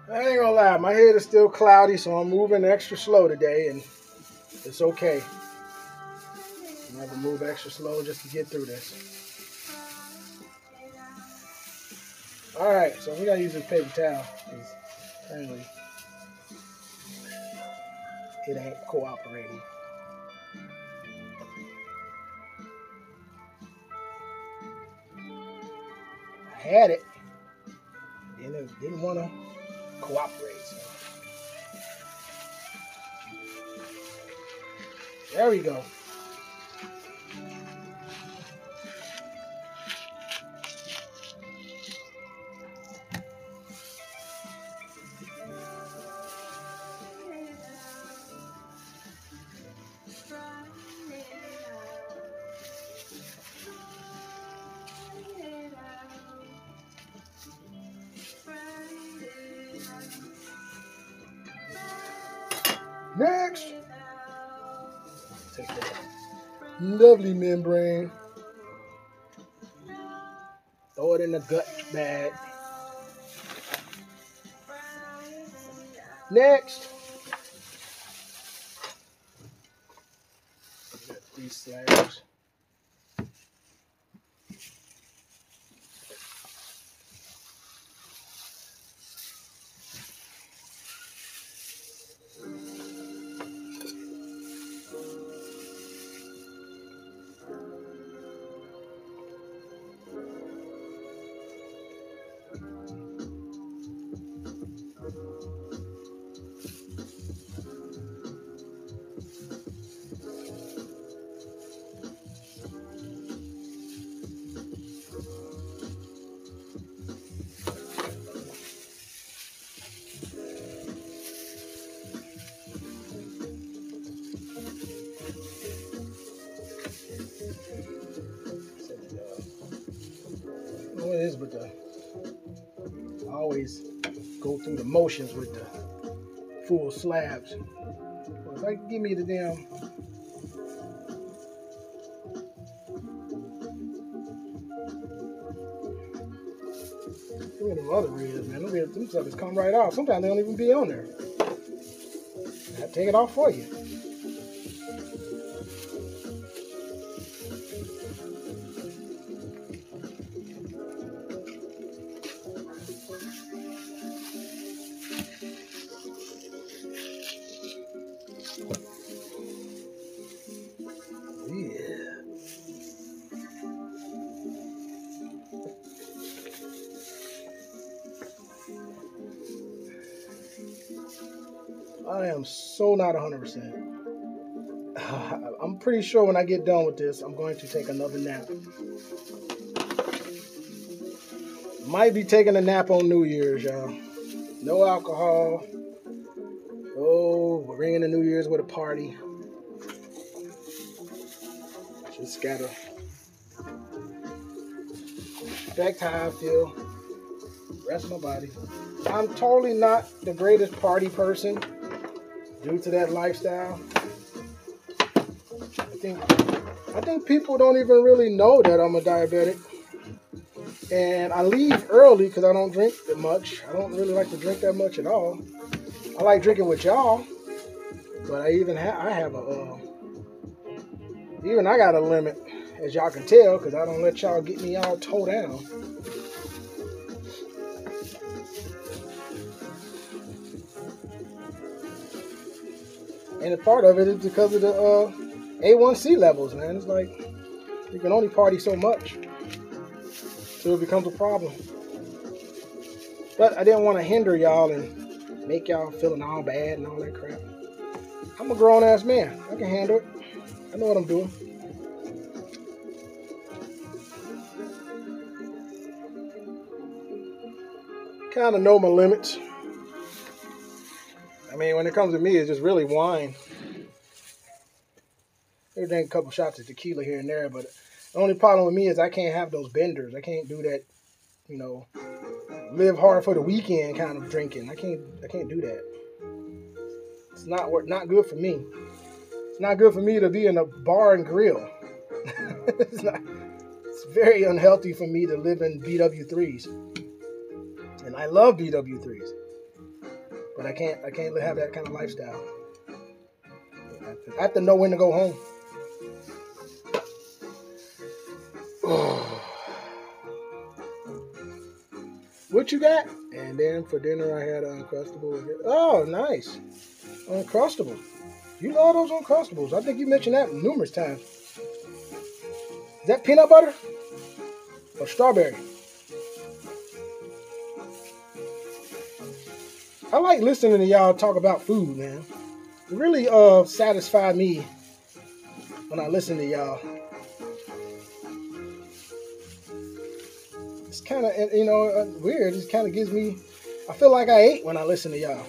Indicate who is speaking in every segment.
Speaker 1: I ain't gonna lie, my head is still cloudy, so I'm moving extra slow today, and it's okay. I have to move extra slow just to get through this. Alright, so we gotta use this paper towel, because apparently it ain't cooperating. I had it, and it didn't want to cooperate, so. There we go. Next, take that lovely membrane, throw it in the gut bag. Next, we got these slabs. What it is with I always go through the motions with the full slabs. Well, if I can give me the damn them other reels, man. Them suckers come right off. Sometimes they don't even be on there. I take it off for you. I am so not 100%. I'm pretty sure when I get done with this, I'm going to take another nap. Might be taking a nap on New Year's, y'all. No alcohol. Oh, we're ringing the New Year's with a party. Just gotta respect how I feel. Rest my body. I'm totally not the greatest party person due to that lifestyle. I think people don't even really know that I'm a diabetic. And I leave early because I don't drink that much. I don't really like to drink that much at all. I like drinking with y'all, but I got a limit, as y'all can tell, because I don't let y'all get me all toe down. And a part of it is because of the A1C levels, man. It's like you can only party so much till it becomes a problem. But I didn't want to hinder y'all and make y'all feeling all bad and all that crap. I'm a grown-ass man. I can handle it. I know what I'm doing. Kind of know my limits. I mean, when it comes to me, it's just really wine. Maybe drink a couple shots of tequila here and there, but the only problem with me is I can't have those benders. I can't do that, live hard for the weekend kind of drinking. I can't do that. It's not good for me. It's not good for me to be in a bar and grill. It's very unhealthy for me to live in BW3s. And I love BW3s. but I can't have that kind of lifestyle. I have to know when to go home. What you got? And then for dinner I had Uncrustable. Oh, nice. Uncrustable. You love those Uncrustables. I think you mentioned that numerous times. Is that peanut butter? Or strawberry? I like listening to y'all talk about food, man. It really satisfies me when I listen to y'all. It's kind of, weird. It kind of gives me, I feel like I ate when I listen to y'all.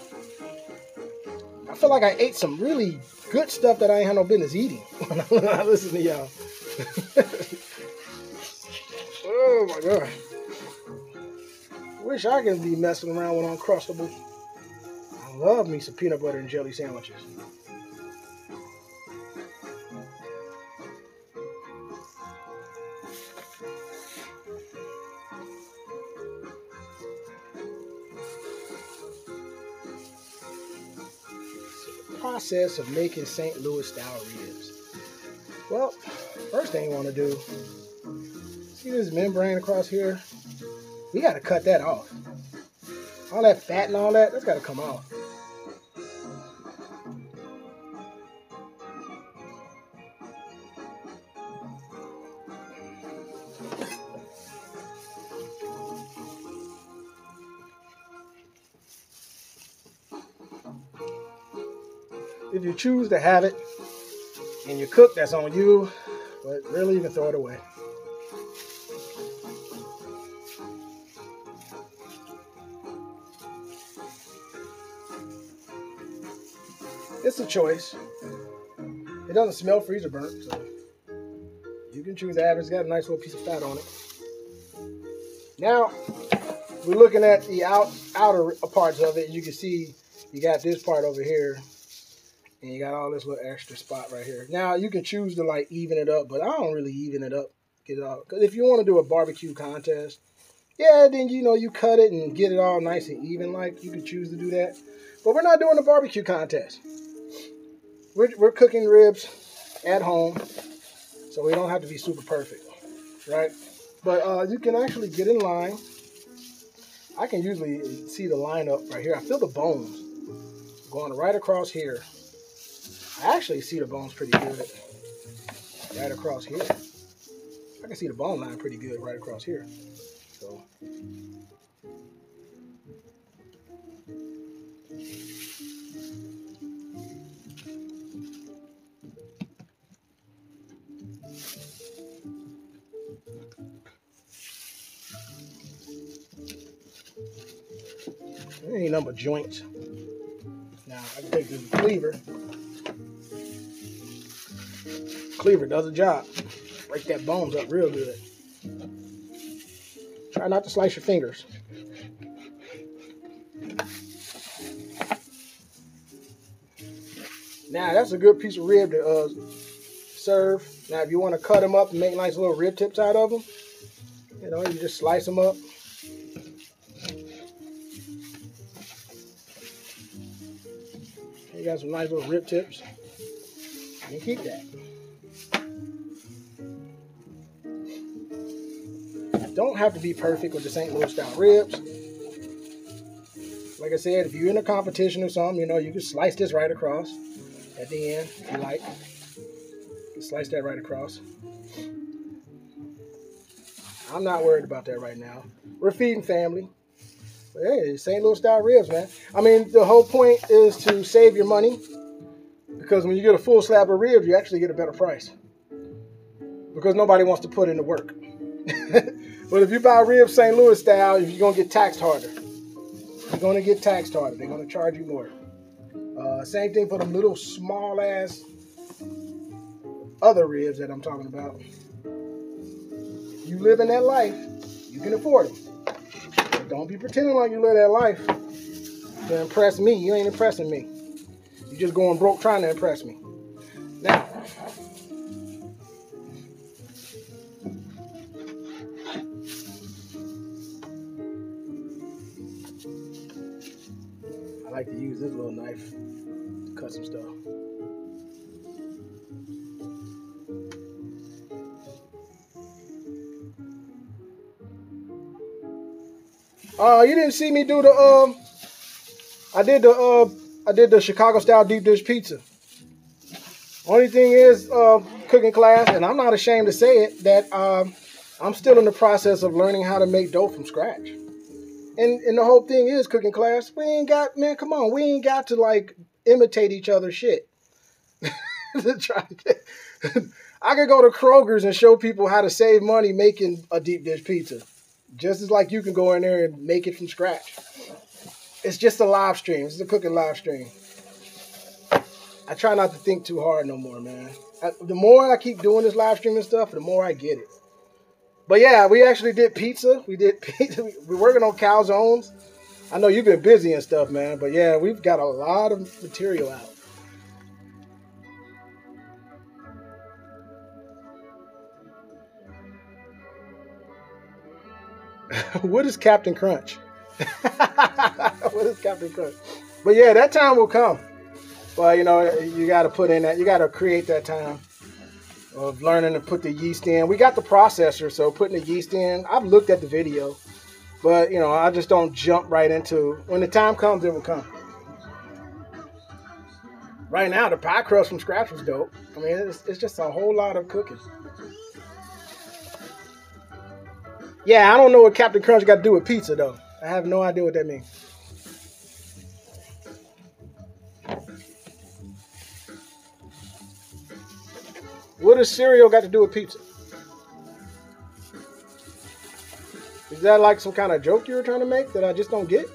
Speaker 1: I feel like I ate some really good stuff that I ain't had no business eating when I listen to y'all. Oh my God. Wish I could be messing around with Uncrustables. I love me some peanut butter and jelly sandwiches. Process of making St. Louis style ribs. Well, first thing you want to do, see this membrane across here? We got to cut that off. All that fat and all that's got to come off. If you choose to have it and you cook, that's on you, but really you can throw it away. It's a choice. It doesn't smell freezer burnt, so you can choose to have it. It's got a nice little piece of fat on it. Now, we're looking at the outer parts of it. You can see you got this part over here, and you got all this little extra spot right here. Now, you can choose to like even it up, but I don't really even it up. Get it all, because if you want to do a barbecue contest, yeah, then you cut it and get it all nice and even. Like you can choose to do that, but we're not doing a barbecue contest. We're cooking ribs at home, so we don't have to be super perfect, right? But you can actually get in line. I can usually see the line up right here. I feel the bones going right across here. I actually see the bones pretty good right across here. I can see the bone line pretty good right across here. So there ain't nothing but joints. Now I can take this cleaver. Cleaver does a job. Break that bones up real good. Try not to slice your fingers. Now that's a good piece of rib to serve. Now if you want to cut them up and make nice little rib tips out of them, you just slice them up. You got some nice little rib tips. You can keep that. Don't have to be perfect with the St. Louis style ribs. Like I said, if you're in a competition or something, you can slice this right across at the end if you like. You can slice that right across. I'm not worried about that right now. We're feeding family. But hey, St. Louis style ribs, man. I mean, the whole point is to save your money, because when you get a full slab of ribs, you actually get a better price. Because nobody wants to put in the work. But if you buy ribs St. Louis style, you're going to get taxed harder. You're going to get taxed harder. They're going to charge you more. Same thing for them little small ass other ribs that I'm talking about. If you live in that life, you can afford them. But don't be pretending like you live that life to impress me. You ain't impressing me. You're just going broke trying to impress me. Now, I like to use this little knife to cut some stuff. You didn't see me do the I did the Chicago style deep dish pizza. Only thing is cooking class, and I'm not ashamed to say it, that I'm still in the process of learning how to make dough from scratch. And the whole thing is cooking class. We ain't got, man, come on, we ain't got to like imitate each other's shit. I could go to Kroger's and show people how to save money making a deep dish pizza. Just as like you can go in there and make it from scratch. It's just a live stream. It's a cooking live stream. I try not to think too hard no more, man. The more I keep doing this live streaming stuff, the more I get it. But yeah, we actually did pizza. We did pizza. We're working on calzones. I know you've been busy and stuff, man. But yeah, we've got a lot of material out. What is Captain Crunch? What is Captain Crunch? But yeah, that time will come. Well, you know, you got to put in that. You got to create that time of learning to put the yeast in. We got the processor, so putting the yeast in. I've looked at the video, but you know, I just don't jump right into. When the time comes, it will come. Right now, the pie crust from scratch was dope. I mean, it's just a whole lot of cooking. Yeah, I don't know what Captain Crunch got to do with pizza, though. I have no idea what that means. What does cereal got to do with pizza? Is that like some kind of joke you were trying to make that I just don't get?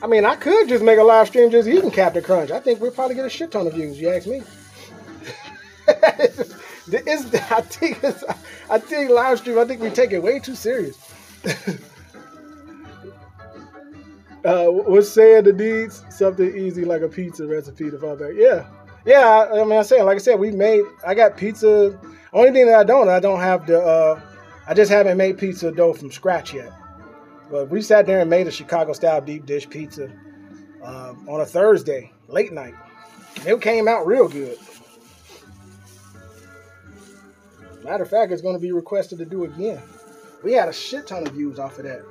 Speaker 1: I mean, I could just make a live stream just eating Captain Crunch. I think we'll probably get a shit ton of views, you ask me. I think live stream, I think we take it way too serious. What's saying the deeds? Something easy like a pizza recipe to fall back. Yeah. Yeah, I mean, like I said, I got pizza. Only thing that I don't have I just haven't made pizza dough from scratch yet. But we sat there and made a Chicago style deep dish pizza on a Thursday, late night. And it came out real good. Matter of fact, it's going to be requested to do again. We had a shit ton of views off of that.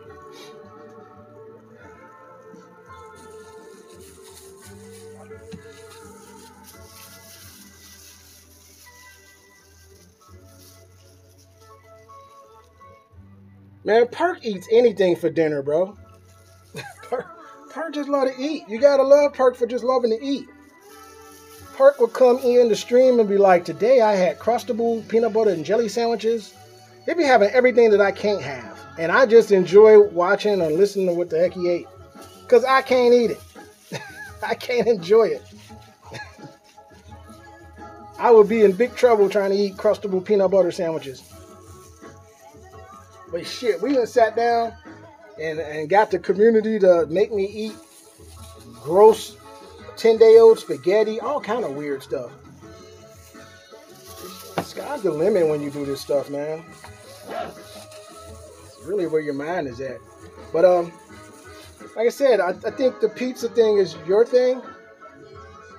Speaker 1: Man, Perk eats anything for dinner, bro. Perk just love to eat. You gotta love Perk for just loving to eat. Perk will come in the stream and be like, today I had Crustable peanut butter and jelly sandwiches. He be having everything that I can't have. And I just enjoy watching or listening to what the heck he ate. Because I can't eat it. I can't enjoy it. I would be in big trouble trying to eat Crustable peanut butter sandwiches. But shit, we done sat down and got the community to make me eat gross 10-day-old spaghetti, all kind of weird stuff. Sky's the limit when you do this stuff, man. It's really where your mind is at. But like I said, I think the pizza thing is your thing.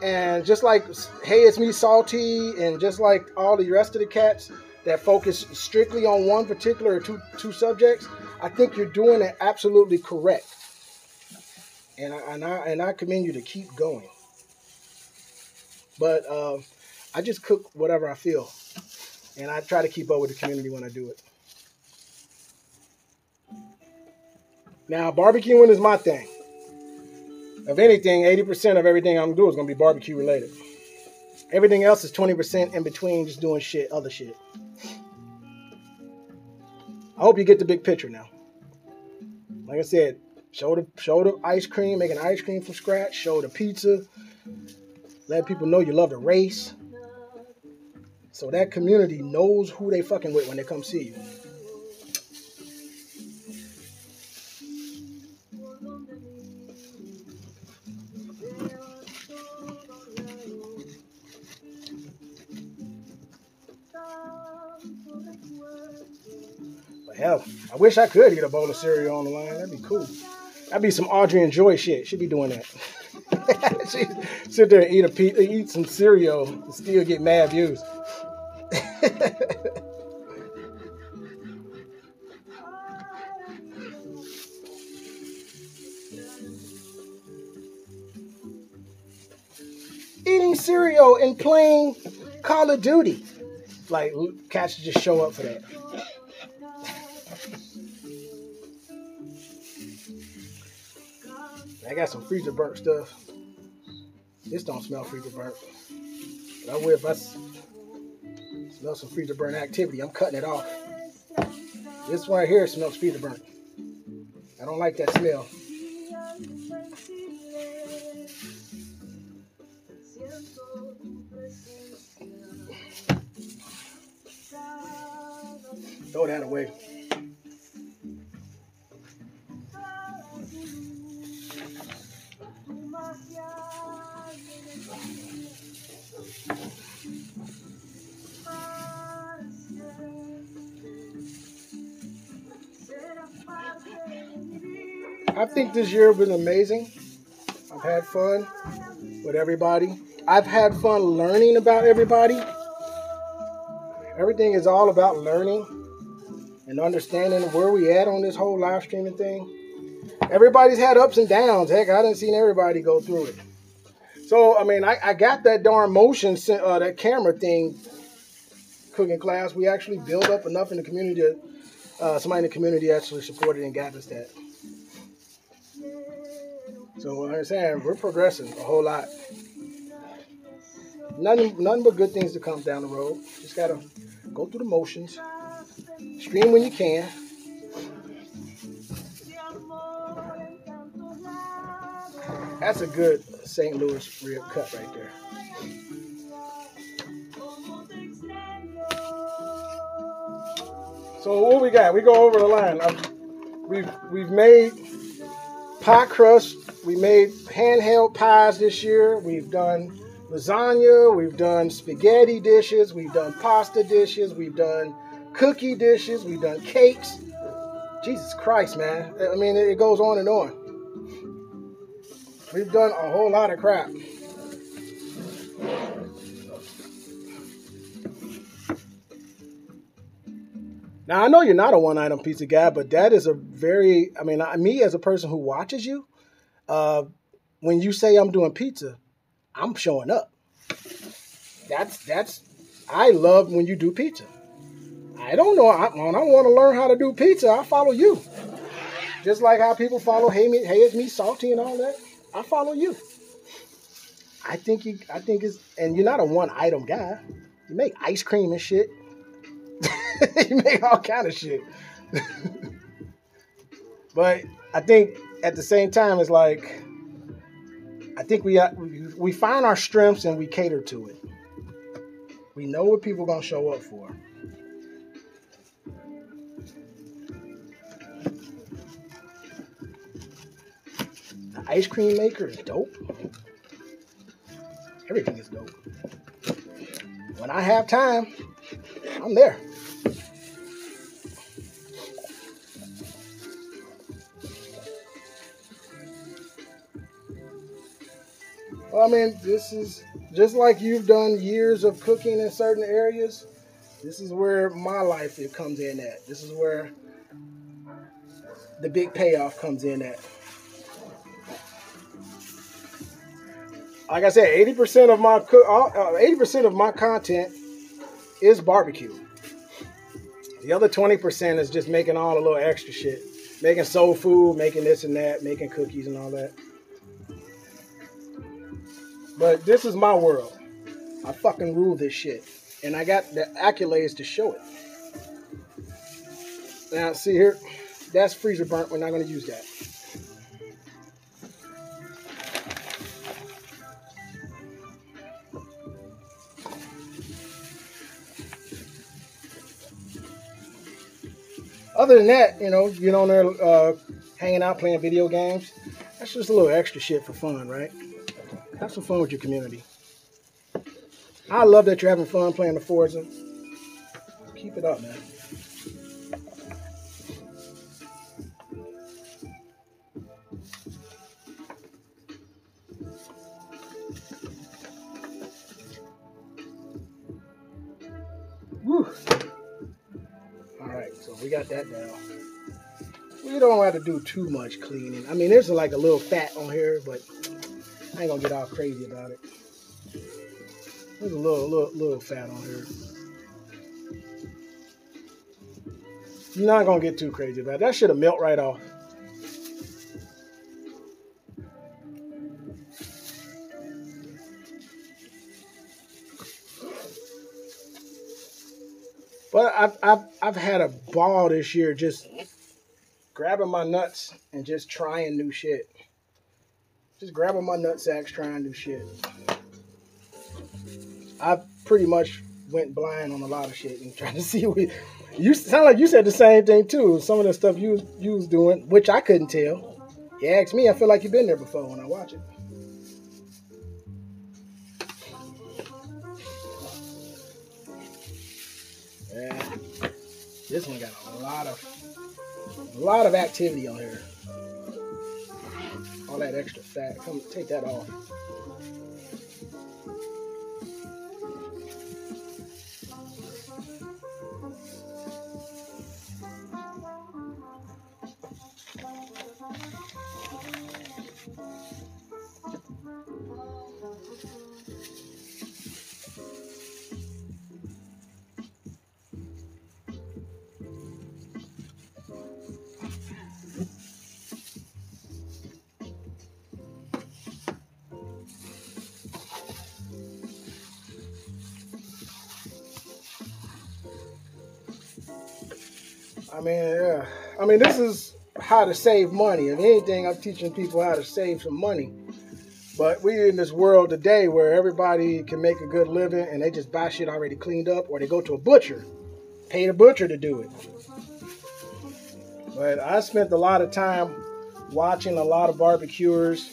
Speaker 1: And just like Hey It's Me Salty and just like all the rest of the cats that focus strictly on one particular or two subjects, I think you're doing it absolutely correct. And I commend you to keep going. But I just cook whatever I feel. And I try to keep up with the community when I do it. Now, barbecuing is my thing. If anything, 80% of everything I'm going to do is going to be barbecue related. Everything else is 20% in between, just doing shit, other shit. I hope you get the big picture now. Like I said, show the ice cream, making ice cream from scratch. Show the pizza. Let people know you love the race. So that community knows who they fucking with when they come see you. But hell, I wish I could eat a bowl of cereal on the line. That'd be cool. That'd be some Audrey and Joy shit. She'd be doing that. She sit there and eat some cereal and still get mad views. Eating cereal and playing Call of Duty. Like, cats just show up for that. I got some freezer burnt stuff. This don't smell freezer burnt. But I will if I smell some freezer burnt activity. I'm cutting it off. This one right here smells freezer burnt. I don't like that smell. Throw that away. I think this year has been amazing. I've had fun with everybody. I've had fun learning about everybody. Everything is all about learning and understanding where we at on this whole live streaming thing. Everybody's had ups and downs. Heck, I done seen everybody go through it. So, I mean, I got that darn motion, that camera thing cooking class. We actually built up enough in the community that somebody in the community actually supported and got us that. So, like I'm saying, we're progressing a whole lot. Nothing but good things to come down the road. Just got to go through the motions. Stream when you can. That's a good St. Louis rib cut right there. So what we got? We go over the line. We've made pie crust. We made handheld pies this year. We've done lasagna. We've done spaghetti dishes. We've done pasta dishes. We've done cookie dishes. We've done cakes. Jesus Christ, man. I mean, it goes on and on. We've done a whole lot of crap. Now, I know you're not a one-item pizza guy, but that is a very, I mean, me as a person who watches you, when you say I'm doing pizza, I'm showing up. I love when you do pizza. I don't know, when I want to learn how to do pizza, I follow you. Just like how people follow Hey It's Me Salty and all that. I follow you. I think it's, and you're not a one-item guy. You make ice cream and shit. You make all kind of shit. But I think at the same time, it's like, I think we find our strengths and we cater to it. We know what people are going to show up for. The ice cream maker is dope. Everything is dope. When I have time, I'm there. Well, I mean, this is just like you've done years of cooking in certain areas. This is where my life comes in at. This is where the big payoff comes in at. Like I said, 80% of my content is barbecue. The other 20% is just making all the little extra shit, making soul food, making this and that, making cookies and all that. But this is my world. I fucking rule this shit. And I got the accolades to show it. Now, see here? That's freezer burnt. We're not going to use that. Other than that, you know, you're on there hanging out, playing video games. That's just a little extra shit for fun, right? Have some fun with your community. I love that you're having fun playing the Forza. Keep it up, man. We got that down. We don't have to do too much cleaning. I mean, there's like a little fat on here, but I ain't gonna get all crazy about it. There's a little fat on here. You're not gonna get too crazy about it. That should have melted right off. But I've had a ball this year just grabbing my nuts and just trying new shit. Just grabbing my nut sacks, trying new shit. I pretty much went blind on a lot of shit and trying to see what you sound like you said the same thing too. Some of the stuff you was doing, which I couldn't tell. You asked me, I feel like you've been there before when I watch it. Yeah, this one got a lot of activity on here. All that extra fat. Come take that off. I mean, this is how to save money. If anything, I'm teaching people how to save some money. But we're in this world today where everybody can make a good living and they just buy shit already cleaned up, or they go to a butcher, pay the butcher to do it. But I spent a lot of time watching a lot of barbecuers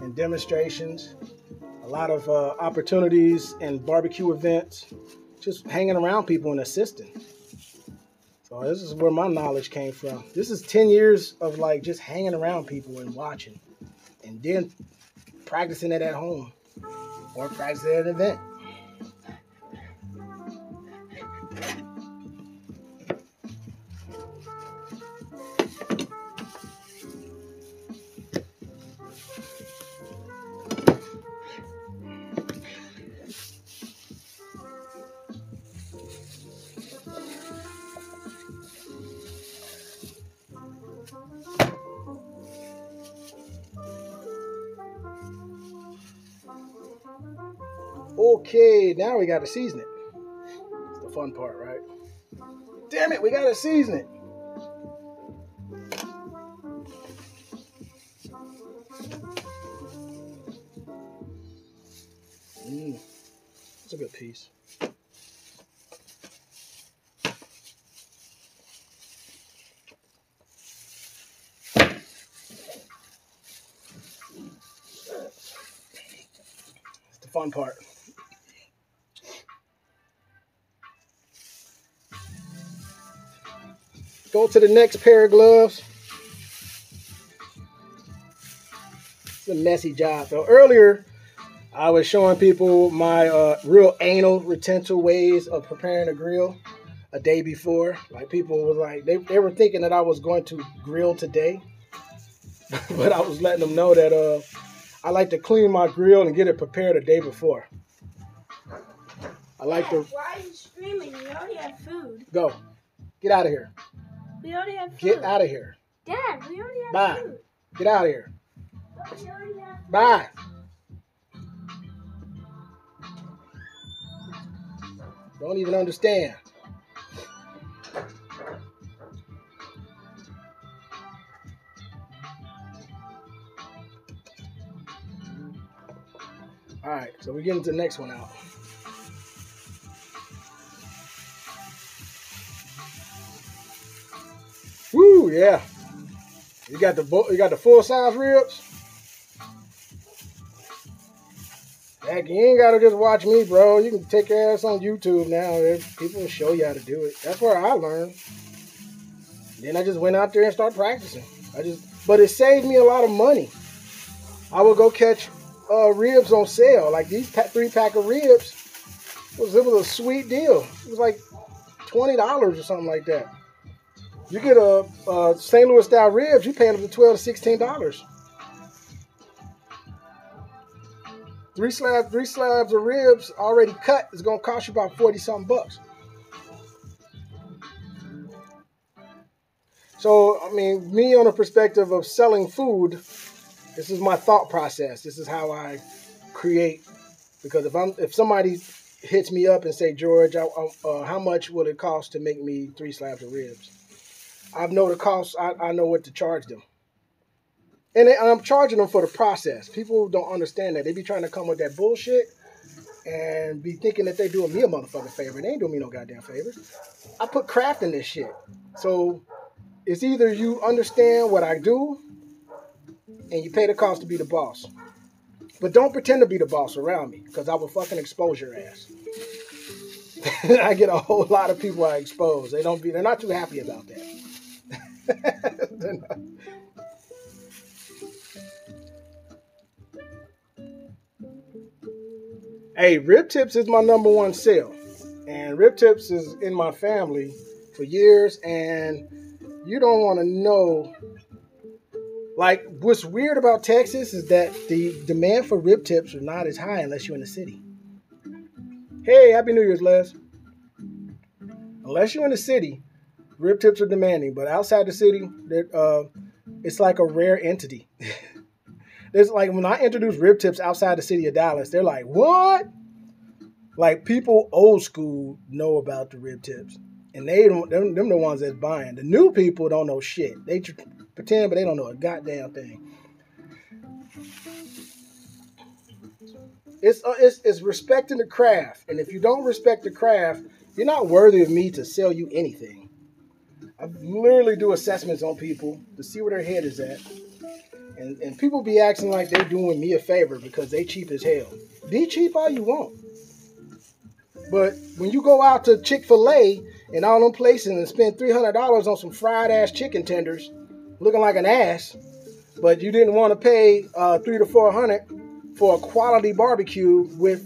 Speaker 1: and demonstrations, a lot of opportunities and barbecue events, just hanging around people and assisting. So this is where my knowledge came from. This is 10 years of like just hanging around people and watching, and then practicing it at home or practicing at an event. Okay, now we got to season it. It's the fun part, right? Damn it, we got to season it. That's a good piece. It's the fun part. Go to the next pair of gloves. It's a messy job. So earlier, I was showing people my real anal retentive ways of preparing a grill a day before. Like people were like, they were thinking that I was going to grill today. But I was letting them know that I like to clean my grill and get it prepared a day before. I like to...
Speaker 2: Why are you screaming? We already have food.
Speaker 1: Go. Get out of here.
Speaker 2: We already have food.
Speaker 1: Get out of here.
Speaker 2: Dad, we already have
Speaker 1: Bye.
Speaker 2: food.
Speaker 1: Get out of here.
Speaker 2: But we already have food.
Speaker 1: Bye. Don't even understand. All right, so we're getting to the next one out. Woo, yeah. You got the full size ribs. Heck, you ain't gotta just watch me, bro. You can take your ass on YouTube now. People will show you how to do it. That's where I learned. Then I just went out there and started practicing. But it saved me a lot of money. I would go catch ribs on sale. Like these 3-pack of ribs, it was a sweet deal. It was like $20 or something like that. You get a St. Louis style ribs, you paying up to $12 to $16. Three slabs of ribs already cut is gonna cost you about 40 something bucks. So I mean, me on the perspective of selling food, this is my thought process. This is how I create. Because if somebody hits me up and say, George, how much will it cost to make me 3 slabs of ribs? I know the cost. I know what to charge them. And I'm charging them for the process. People don't understand that. They be trying to come with that bullshit and be thinking that they doing me a motherfucking favor. They ain't doing me no goddamn favor. I put craft in this shit. So it's either you understand what I do and you pay the cost to be the boss. But don't pretend to be the boss around me, because I will fucking expose your ass. I get a whole lot of people I expose. They're not too happy about that. Hey, rib tips is my number one sale. And rib tips is in my family for years, and you don't want to know. Like, what's weird about Texas is that the demand for rib tips are not as high unless you're in the city. Hey, Happy New Year's, Les. Unless you're in the city, rib tips are demanding. But outside the city, it's like a rare entity. There's like, when I introduce rib tips outside the city of Dallas, they're like, what? Like, people old school know about the rib tips. And them the ones that's buying. The new people don't know shit. They pretend, but they don't know a goddamn thing. It's respecting the craft. And if you don't respect the craft, you're not worthy of me to sell you anything. I literally do assessments on people to see where their head is at. And people be acting like they're doing me a favor because they cheap as hell. Be cheap all you want. But when you go out to Chick-fil-A and all them places and spend $300 on some fried ass chicken tenders, looking like an ass, but you didn't want to pay $300 to $400 for a quality barbecue with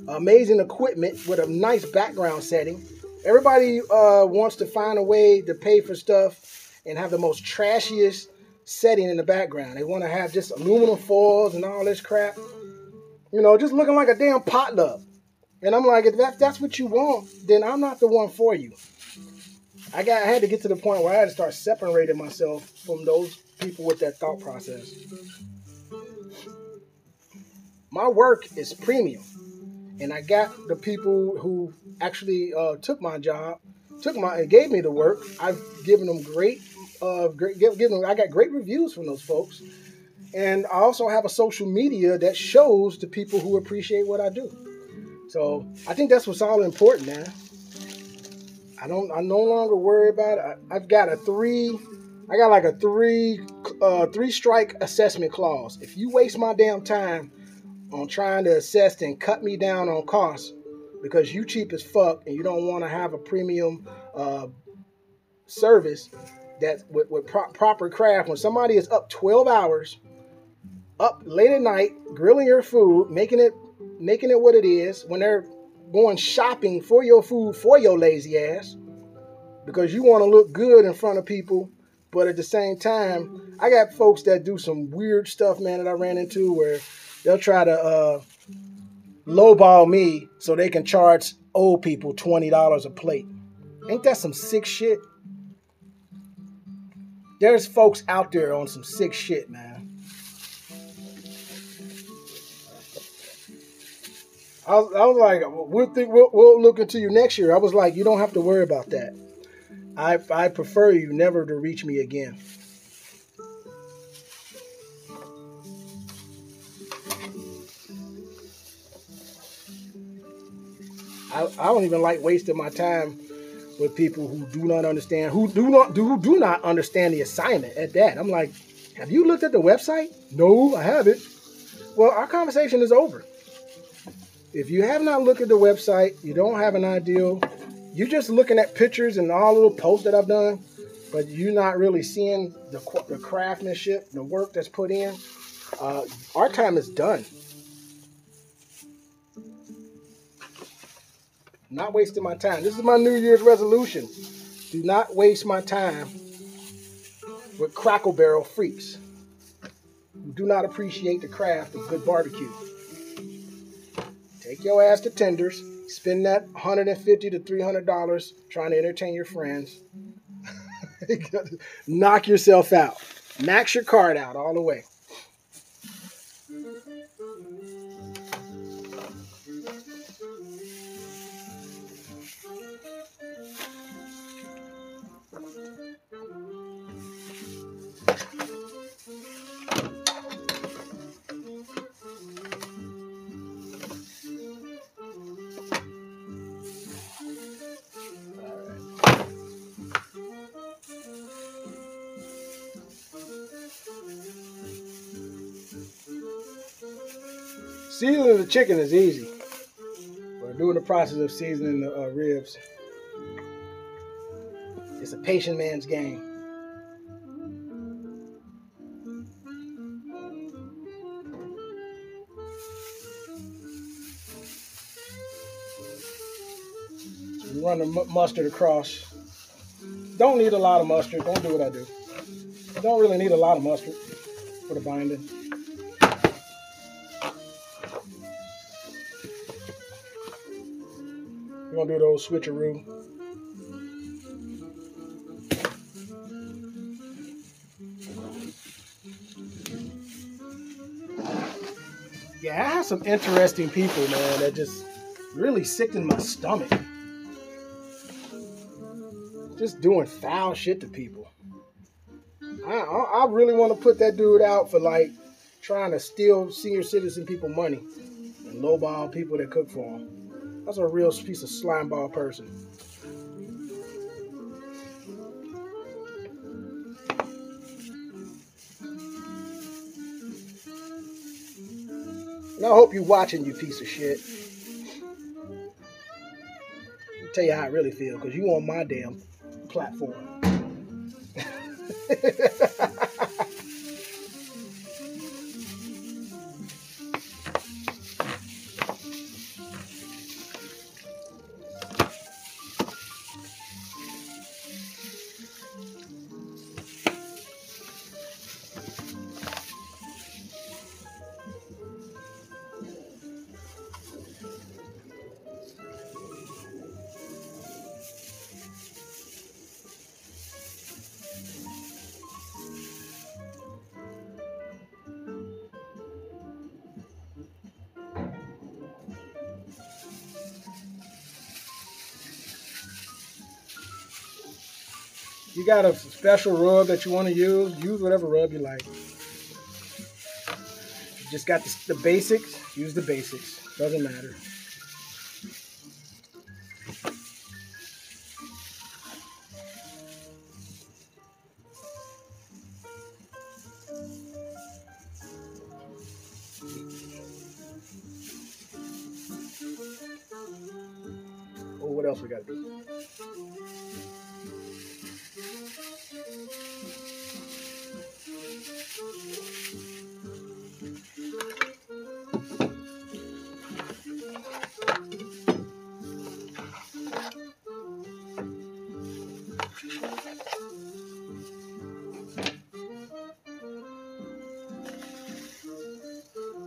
Speaker 1: amazing equipment with a nice background setting. Everybody wants to find a way to pay for stuff and have the most trashiest setting in the background. They want to have just aluminum foils and all this crap. You know, just looking like a damn potluck. And I'm like, if that's what you want, then I'm not the one for you. I had to get to the point where I had to start separating myself from those people with that thought process. My work is premium. And I got the people who actually took my job, and gave me the work. I've given them I got great reviews from those folks. And I also have a social media that shows the people who appreciate what I do. So I think that's what's all important, man. I no longer worry about it. I got like a three strike assessment clause. If you waste my damn time on trying to assess and cut me down on costs because you cheap as fuck and you don't want to have a premium service that's with proper craft, when somebody is up 12 hours, up late at night, grilling your food, making it what it is, when they're going shopping for your food for your lazy ass because you want to look good in front of people, but at the same time, I got folks that do some weird stuff, man, that I ran into where they'll try to lowball me so they can charge old people $20 a plate. Ain't that some sick shit? There's folks out there on some sick shit, man. I was like, we'll look into you next year. I was like, you don't have to worry about that. I prefer you never to reach me again. I don't even like wasting my time with people who do not understand, who do not understand the assignment at that. I'm like, have you looked at the website? No, I haven't. Well, our conversation is over. If you have not looked at the website, you don't have an idea. You're just looking at pictures and all little posts that I've done, but you're not really seeing the craftsmanship, the work that's put in. Our time is done. Not wasting my time. This is my New Year's resolution. Do not waste my time with Crackle Barrel freaks who do not appreciate the craft of good barbecue. Take your ass to Tenders, spend that $150 to $300 trying to entertain your friends. Knock yourself out. Max your card out all the way. Seasoning the chicken is easy. We're doing the process of seasoning the ribs. It's a patient man's game. So you run the mustard across. Don't need a lot of mustard. Don't do what I do. You don't really need a lot of mustard for the binding. We're gonna do the old switcheroo. Yeah, I have some interesting people, man, that just really sicken my stomach. Just doing foul shit to people. I really want to put that dude out for like trying to steal senior citizen people money and lowball people that cook for them. That's a real piece of slimeball person. And I hope you're watching, you piece of shit. I'll tell you how I really feel, because you on my damn platform. You got a special rub that you want to use whatever rub you like. You just got the basics, use the basics. Doesn't matter. Oh, what else we got to do?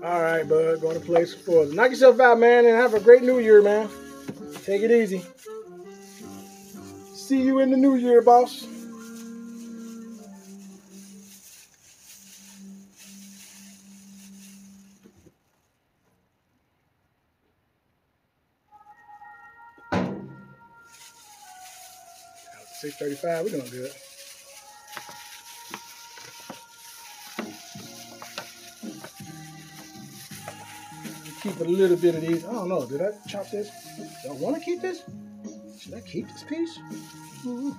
Speaker 1: All right, bud. Going to play some sports. Knock yourself out, man, and have a great new year, man. Take it easy. See you in the new year, boss. $6.35. We're doing good. Keep a little bit of these. I don't know. Did I chop this? Do I want to keep this? Should I keep this piece? Mm-hmm.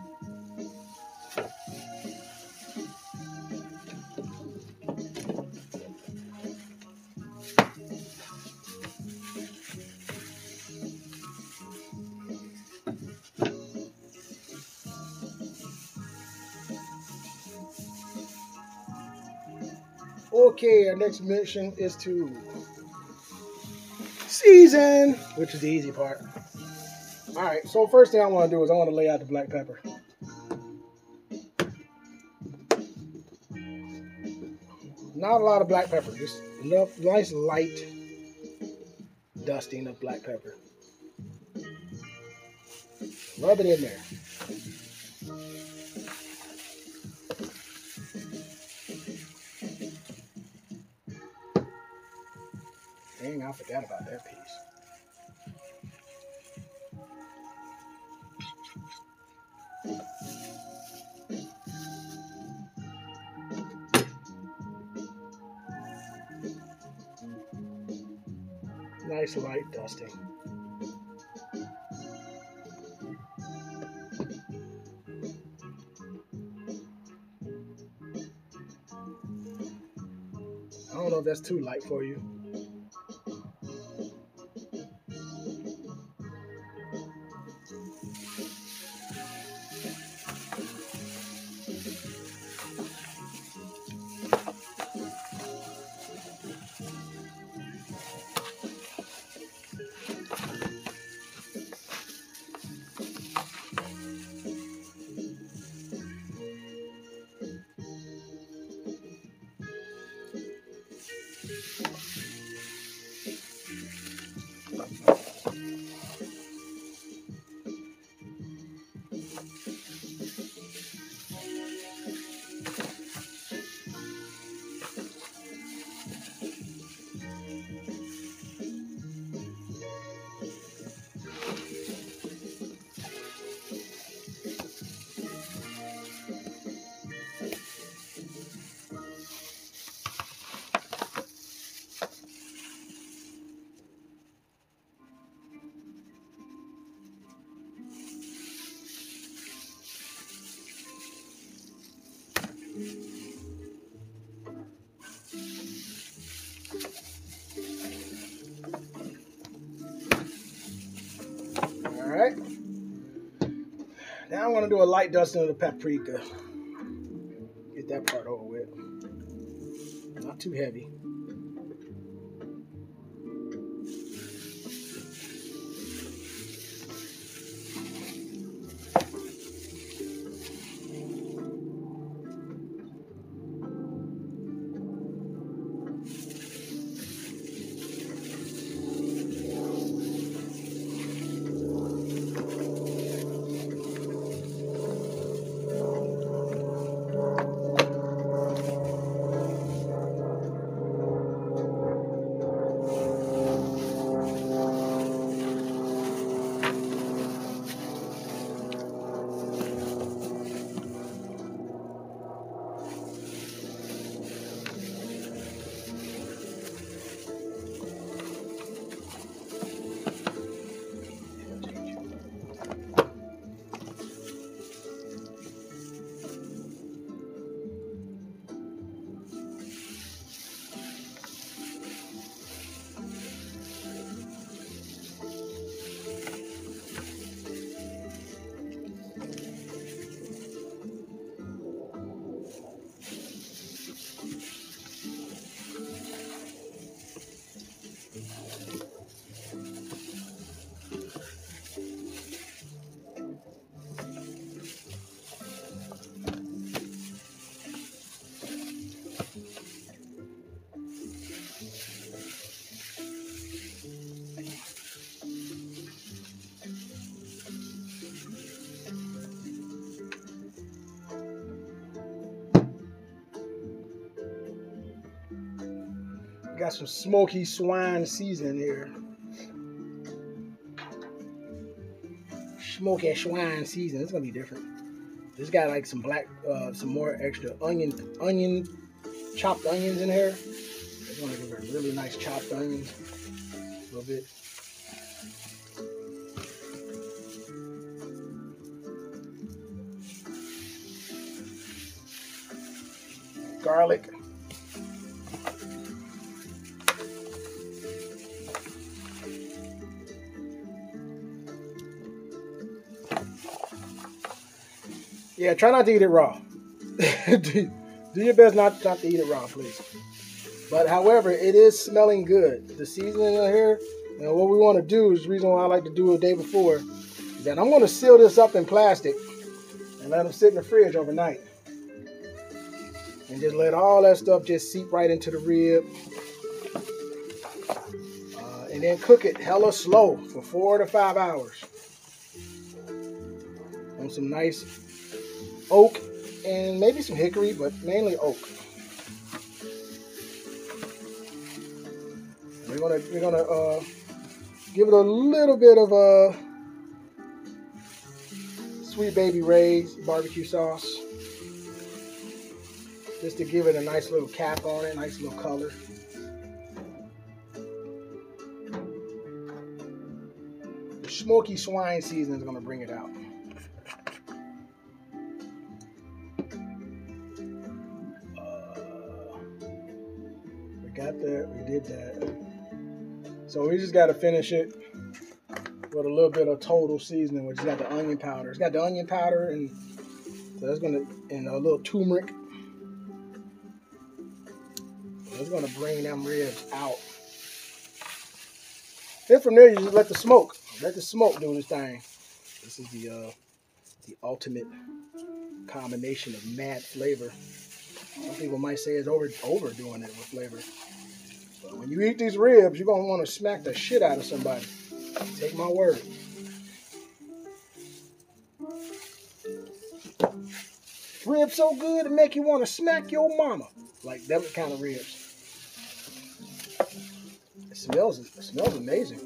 Speaker 1: Okay, our next mission is to season, which is the easy part. All right, so first thing I want to do is I want to lay out the black pepper. Not a lot of black pepper, just enough nice light dusting of black pepper. Rub it in there. Dang, I forgot about that piece. Nice light dusting. I don't know if that's too light for you. Alright. Now I'm going to do a light dusting of the paprika. Get that part over with. Not too heavy. Got some smoky swine seasoning here. Smoky swine seasoning. It's gonna be different. This got like some black, some more extra chopped onions in here. It's gonna give it really nice chopped onions. A little bit. Garlic. Yeah, try not to eat it raw. do your best not to eat it raw, please. But however, it is smelling good. The seasoning in here, and what we want to do is the reason why I like to do it the day before, is that I'm going to seal this up in plastic and let them sit in the fridge overnight. And just let all that stuff just seep right into the rib. And then cook it hella slow for 4 to 5 hours. On some nice oak and maybe some hickory, but mainly oak. We're gonna give it a little bit of Sweet Baby Ray's barbecue sauce, just to give it a nice little cap on it, nice little color. The smoky swine seasoning is gonna bring it out. We got that. We did that. So we just got to finish it with a little bit of total seasoning, which has got the onion powder. It's got the onion powder, and so that's gonna, and a little turmeric. It's gonna bring them ribs out. Then from there, you just let the smoke do this thing. This is the ultimate combination of mad flavor. Some people might say it's overdoing it with flavor. But when you eat these ribs, you're gonna want to smack the shit out of somebody. Take my word. Ribs so good it make you want to smack your mama. Like that kind of ribs. It smells amazing.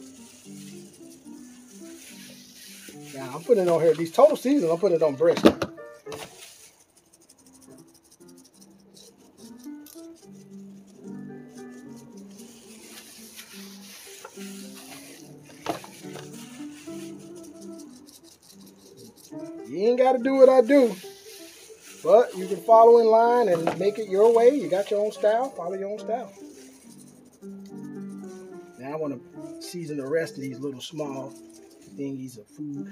Speaker 1: Now I'm putting it on here. These total seasons, I'm putting it on brisket. You ain't got to do what I do, but you can follow in line and make it your way. You got your own style. Follow your own style. Now I want to season the rest of these little small thingies of food.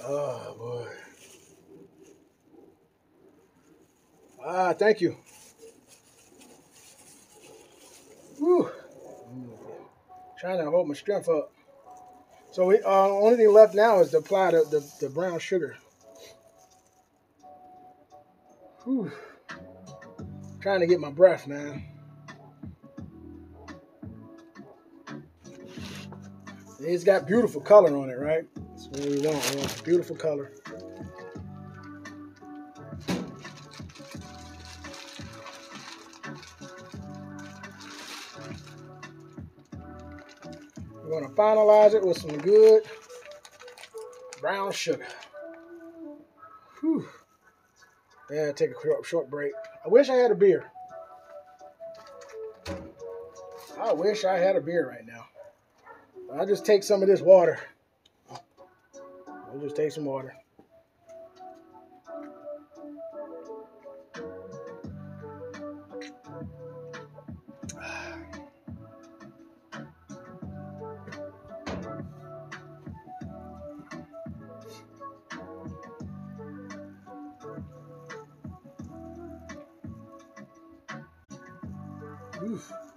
Speaker 1: Oh boy. Thank you. Whew. Trying to hold my strength up. So we only thing left now is to apply the brown sugar. Whew. Trying to get my breath, man. It's got beautiful color on it, right? That's what we want. We want beautiful color. We're going to finalize it with some good brown sugar. Whew. Yeah, take a short break. I wish I had a beer. I wish I had a beer right now. I'll just take some of this water. I'll just take some water. Oof.